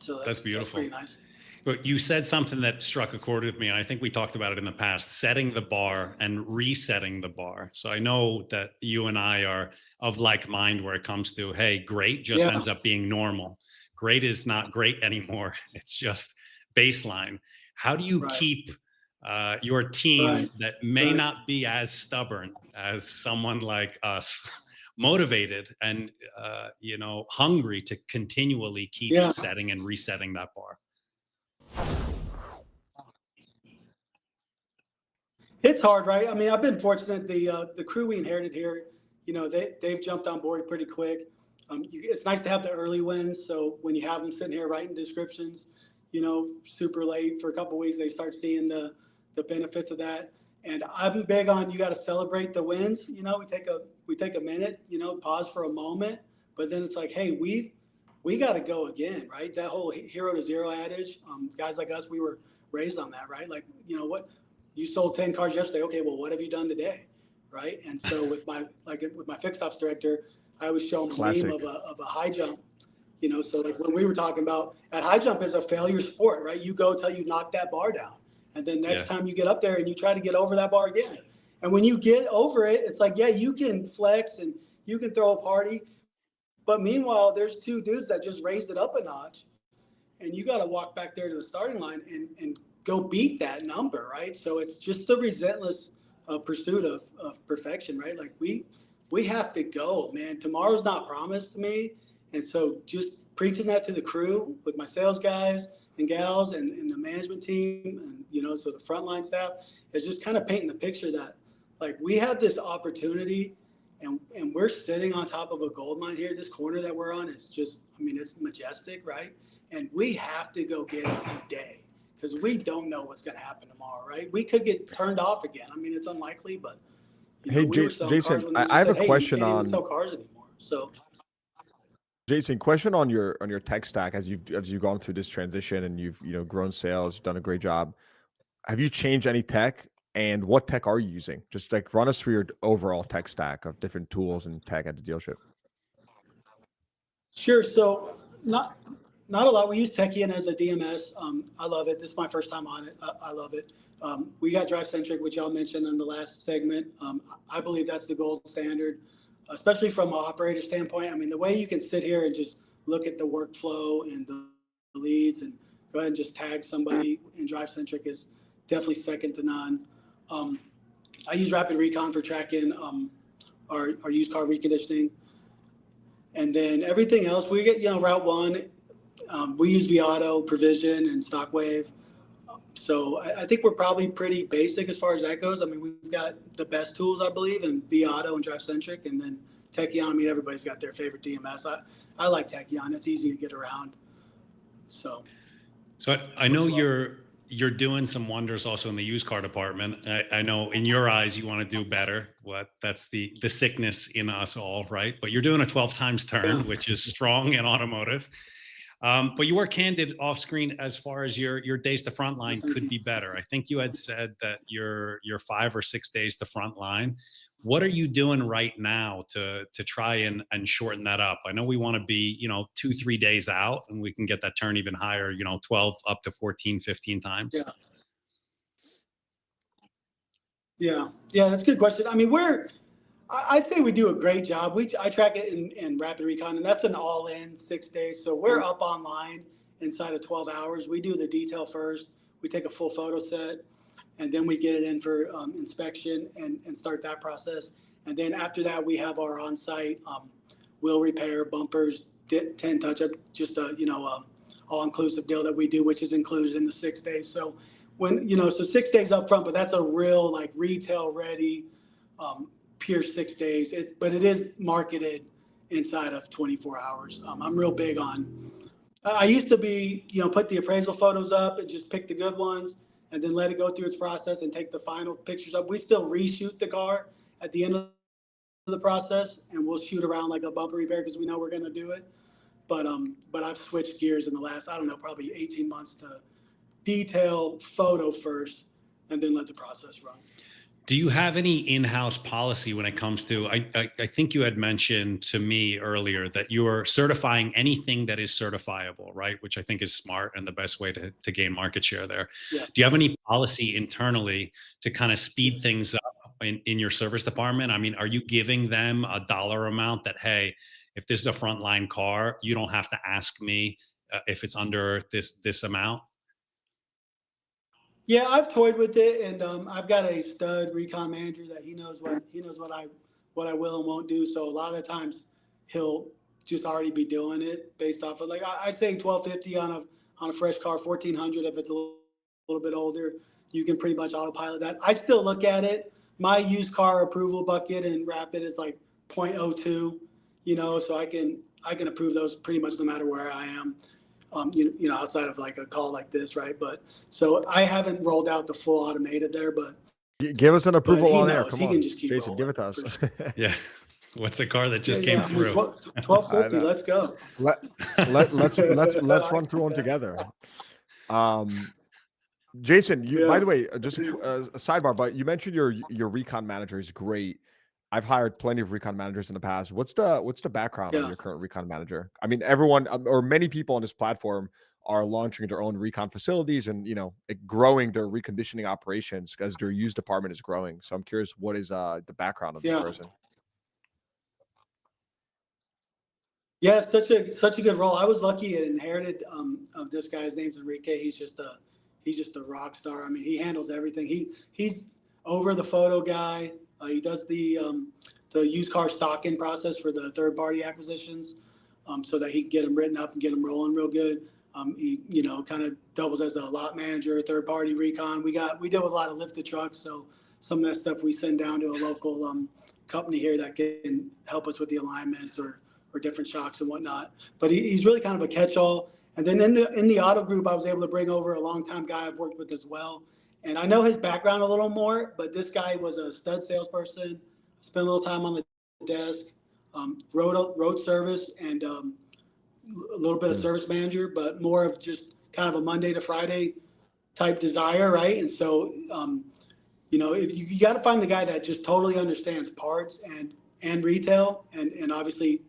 So That's beautiful. That's pretty nice. But you said something that struck a chord with me, and I think we talked about it in the past, setting the bar and resetting the bar. So I know that you and I are of like mind where it comes to, hey, great just ends up being normal. Great is not great anymore. It's just baseline. How do you keep your team that may not be as stubborn as someone like us motivated and, hungry to continually keep setting and resetting that bar? It's hard, right? I mean, I've been fortunate. The crew we inherited here, they've jumped on board pretty quick. It's nice to have the early wins. So when you have them sitting here writing descriptions, super late for a couple of weeks, they start seeing the benefits of that. And I'm big on, you got to celebrate the wins. We take a minute, pause for a moment, but then it's like, hey, we got to go again, right? That whole hero to zero adage. Guys like us, we were raised on that, right? Like, what? You sold 10 cars yesterday. Okay, well, what have you done today? Right. And so with my fixed ops director, I always show him a meme of a high jump, so like when we were talking about at high jump is a failure sport, right? You go till you knock that bar down. And then next time you get up there and you try to get over that bar again. And when you get over it, it's like, yeah, you can flex and you can throw a party. But meanwhile, there's two dudes that just raised it up a notch. And you got to walk back there to the starting line and go beat that number, right? So it's just the relentless pursuit of perfection, right? Like we have to go, man. Tomorrow's not promised to me. And so just preaching that to the crew with my sales guys and gals and the management team and, so the frontline staff is just kind of painting the picture that like we have this opportunity and we're sitting on top of a gold mine here. This corner that we're on is just, it's majestic, right? And we have to go get it today. Because we don't know what's going to happen tomorrow, right? We could get turned off again. It's unlikely, but hey, Jason, I have a question on. You can't even sell cars anymore. So, Jason, question on your tech stack as you've gone through this transition and you've grown sales, you've done a great job. Have you changed any tech, and what tech are you using? Just like run us through your overall tech stack of different tools and tech at the dealership. Sure. So not a lot. We use Techion as a DMS. I love it. This is my first time on it. I love it. We got DriveCentric, which y'all mentioned in the last segment. I believe that's the gold standard, especially from an operator standpoint. The way you can sit here and just look at the workflow and the leads and go ahead and just tag somebody in DriveCentric is definitely second to none. I use Rapid Recon for tracking our used car reconditioning. And then everything else, we get, Route 1. We use vAuto, Provision, and Stockwave. So I think we're probably pretty basic as far as that goes. We've got the best tools, I believe, in vAuto and DriveCentric, and then Techion. Everybody's got their favorite DMS. I like Techion. It's easy to get around. So I know you're doing some wonders also in the used car department. I know in your eyes you want to do better. That's the sickness in us all, right? But you're doing a 12 times turn, which is strong in automotive. But you were candid off screen as far as your days to front line could be better. I think you had said that you're 5 or 6 days to front line. What are you doing right now to try and shorten that up? I know we want to be, 2-3 days out and we can get that turn even higher, 12 up to 14, 15 times. Yeah, that's a good question. I say we do a great job. I track it in Rapid Recon, and that's an all-in 6 days. So we're up online inside of 12 hours. We do the detail first. We take a full photo set, and then we get it in for inspection and start that process. And then after that, we have our on-site wheel repair, bumpers, 10 touch-up, just a all-inclusive deal that we do, which is included in the 6 days. So so 6 days up front, but that's a real like retail ready. Pure 6 days, but it is marketed inside of 24 hours. I'm real big on, I used to be, put the appraisal photos up and just pick the good ones and then let it go through its process and take the final pictures up. We still reshoot the car at the end of the process, and we'll shoot around like a bumper repair because we know we're going to do it. But I've switched gears in the last, probably 18 months to detail photo first and then let the process run. Do you have any in-house policy when it comes to, I think you had mentioned to me earlier that you are certifying anything that is certifiable, right? Which I think is smart and the best way to gain market share there. Yeah. Do you have any policy internally to kind of speed things up in your service department? I mean, are you giving them a dollar amount that, hey, if this is a frontline car, you don't have to ask me if it's under this amount? Yeah, I've toyed with it, and I've got a stud recon manager that he knows what I will and won't do. So a lot of the times he'll just already be doing it based off of, like, I say $1,250 on a fresh car, $1,400 if it's a little bit older. You can pretty much autopilot that. I still look at it. My used car approval bucket in Rapid is like 0.02, so I can approve those pretty much no matter where I am. Outside of like a call like this, right? But so I haven't rolled out the full automated there, but Give us an approval on air. knows. Come He on, can just keep Jason, give it rolling, to us. for sure. Yeah. What's the car that just came through? 1250. Let's go. Let's run through them together. Jason, by the way, just a sidebar, but you mentioned your recon manager is great. I've hired plenty of recon managers in the past. What's the background on your current recon manager? I mean, everyone or many people on this platform are launching their own recon facilities and growing their reconditioning operations because their used department is growing. So I'm curious, what is the background of this person? Yeah, such a good role. I was lucky and inherited of this guy. His name's Enrique. He's just a rock star. I mean, he handles everything. He's over the photo guy. He does the used car stocking process for the third party acquisitions, so that he can get them written up and get them rolling real good. He kind of doubles as a lot manager, third party recon. We deal with a lot of lifted trucks, so some of that stuff we send down to a local company here that can help us with the alignments or different shocks and whatnot. But he's really kind of a catch-all. And then in the auto group, I was able to bring over a longtime guy I've worked with as well. And I know his background a little more, but this guy was a stud salesperson, spent a little time on the desk, road service, and a little bit of service manager, but more of just kind of a Monday to Friday type desire, right? And so, if you got to find the guy that just totally understands parts and retail, and obviously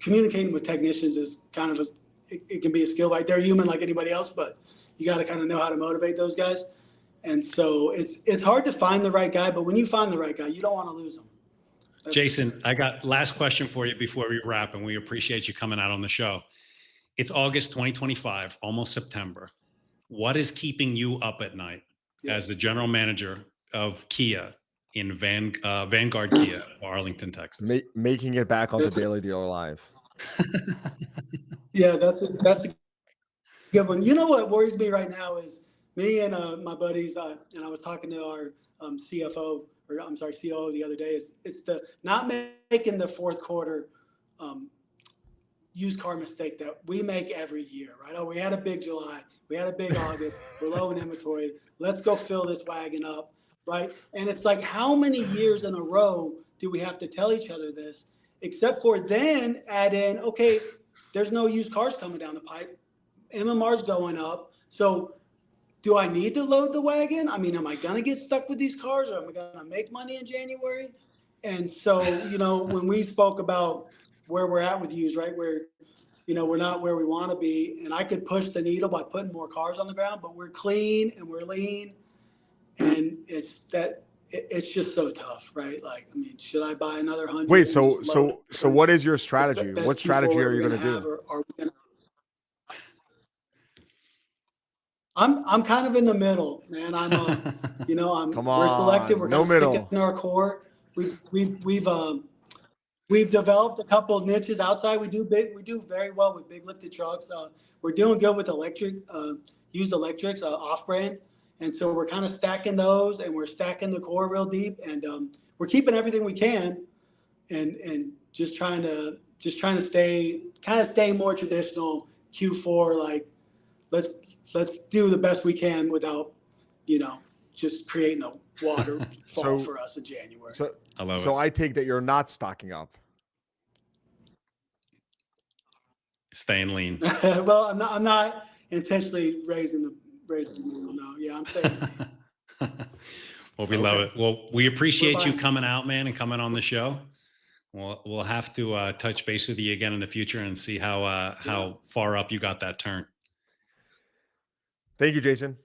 communicating with technicians is kind of it can be a skill. Like, they're human like anybody else, but you got to kind of know how to motivate those guys. And so it's hard to find the right guy, but when you find the right guy, you don't want to lose him. Jason, I got last question for you before we wrap, and we appreciate you coming out on the show. It's August 2025, almost September. What is keeping you up at night as the general manager of Kia in Vanguard Kia, Arlington, Texas? Making it back onto Daily Dealer Live. Yeah, that's a good one. You know what worries me right now is me and my buddies, and I was talking to our COO the other day, it's the not making the fourth quarter used car mistake that we make every year, right? Oh, we had a big July, we had a big August, we're low in inventory, let's go fill this wagon up, right? And it's like, how many years in a row do we have to tell each other this, except for then add in, okay, there's no used cars coming down the pipe, MMR's going up, so do I need to load the wagon? I mean, am I going to get stuck with these cars, or am I going to make money in January? And so, when we spoke about where we're at with used, right, where, we're not where we want to be, and I could push the needle by putting more cars on the ground, but we're clean and we're lean, and it's just so tough, right? Like, I mean, should I buy another 100? Wait, so what is your strategy? What strategy are you going to do? I'm kind of in the middle, man. I'm we're selective. We're no kind of middle. sticking to our core. We've developed a couple of niches outside. We do very well with big lifted trucks. We're doing good with used electrics, off-brand, and so we're kind of stacking those, and we're stacking the core real deep, and we're keeping everything we can, and just trying to stay more traditional Q4. Like, let's do the best we can without, just creating a waterfall for us in January. So I take that you're not stocking up. Staying lean. Well, I'm not intentionally raising the no. Yeah, I'm staying lean. Well, we love it. Well, we appreciate you coming out, man, and coming on the show. We'll have to touch base with you again in the future and see how far up you got that turn. Thank you, Jason.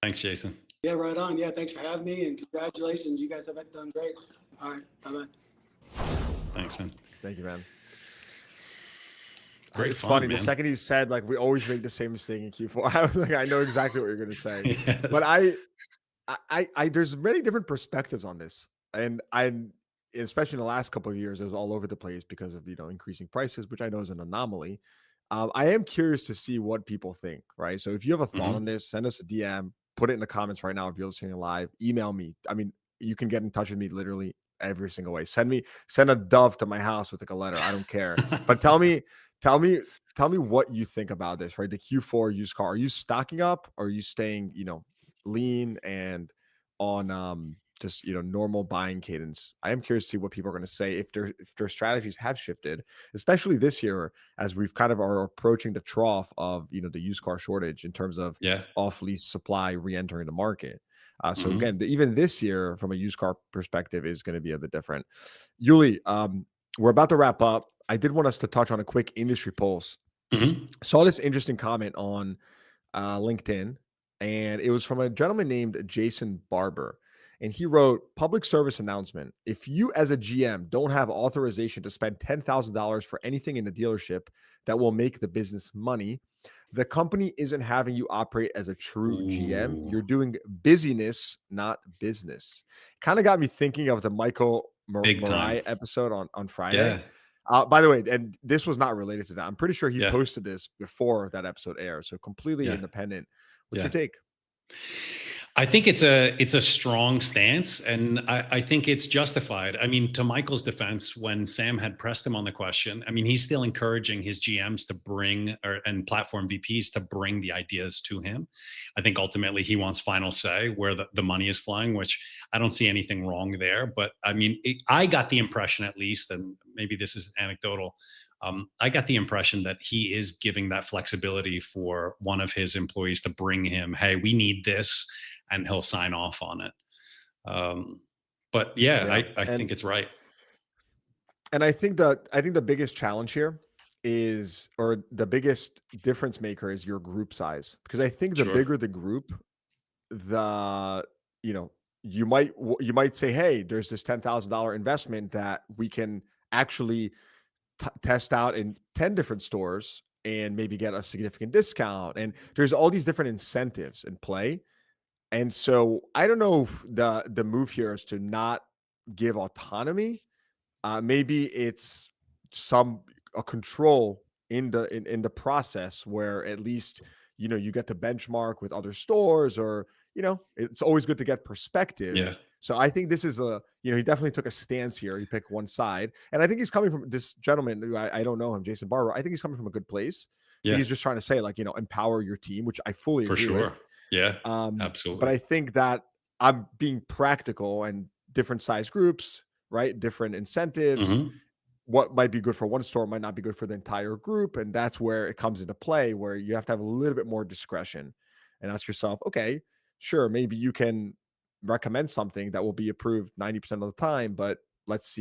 Thanks, Jason. Yeah, right on. Yeah, thanks for having me, and congratulations. You guys have done great. All right, bye-bye. Thanks, man. Thank you, man. Great it's fun, funny. man. The second he said, like, we always make the same mistake in Q4, I was like, I know exactly what you're going to say. Yes. But I there's many different perspectives on this, and especially in the last couple of years, it was all over the place because of increasing prices, which I know is an anomaly. I am curious to see what people think, right? So if you have a thought on this, send us a DM, put it in the comments right now if you're listening live. Email me. I mean, you can get in touch with me literally every single way. Send a dove to my house with like a letter. I don't care. But tell me what you think about this, right? The Q4 used car. Are you stocking up, or are you staying, lean and on just normal buying cadence? I am curious to see what people are going to say if their strategies have shifted, especially this year as we've kind of are approaching the trough of the used car shortage in terms of off lease supply re-entering the market. So again, even this year from a used car perspective is going to be a bit different. Yuli, we're about to wrap up. I did want us to touch on a quick industry pulse. Saw this interesting comment on LinkedIn, and it was from a gentleman named Jason Barber. And he wrote, public service announcement. If you as a GM don't have authorization to spend $10,000 for anything in the dealership that will make the business money, the company isn't having you operate as a true GM. You're doing busyness, not business. Kind of got me thinking of the Michael Murray episode on Friday. By the way, and this was not related to that. I'm pretty sure he posted this before that episode aired. So completely independent. What's your take? I think it's a strong stance, and I think it's justified. I mean, to Michael's defense, when Sam had pressed him on the question, I mean, he's still encouraging his GMs to bring and platform VPs to bring the ideas to him. I think ultimately he wants final say where the money is flowing, which I don't see anything wrong there. But I mean, I got the impression, at least, and maybe this is anecdotal, I got the impression that he is giving that flexibility for one of his employees to bring him, hey, we need this, and he'll sign off on it. But I think it's right. And I think the biggest challenge here is, or the biggest difference maker is your group size. Because I think the bigger the group, you might say, hey, there's this $10,000 investment that we can actually test out in 10 different stores and maybe get a significant discount. And there's all these different incentives in play. And so I don't know if the move here is to not give autonomy. Maybe it's a control in the process where at least you get to benchmark with other stores, or it's always good to get perspective. Yeah. So I think this is he definitely took a stance here. He picked one side, and I think he's coming from this gentleman who I don't know him, Jason Barber. I think he's coming from a good place. Yeah. He's just trying to say empower your team, which I fully agree with. Yeah, absolutely. But I think that I'm being practical, and different size groups, right? Different incentives. What might be good for one store might not be good for the entire group. And that's where it comes into play, where you have to have a little bit more discretion and ask yourself, okay, sure, maybe you can recommend something that will be approved 90% of the time, but let's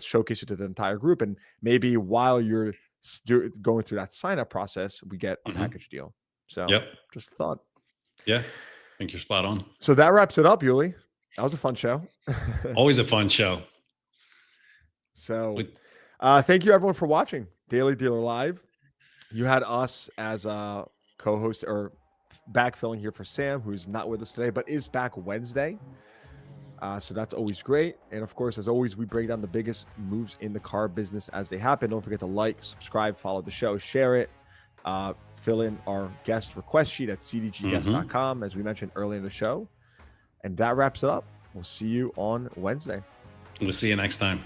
showcase it to the entire group. And maybe while you're going through that sign-up process, we get a package deal. So just a thought. Yeah, I think you're spot on. So that wraps it up, Yuli. That was a fun show. Always a fun show. So thank you everyone for watching Daily Dealer Live. You had us as a co-host or backfilling here for Sam, who's not with us today, but is back Wednesday. So that's always great. And of course, as always, we break down the biggest moves in the car business as they happen. Don't forget to like, subscribe, follow the show, share it. Fill in our guest request sheet at cdgguest.com, as we mentioned earlier in the show. And that wraps it up. We'll see you on Wednesday. We'll see you next time.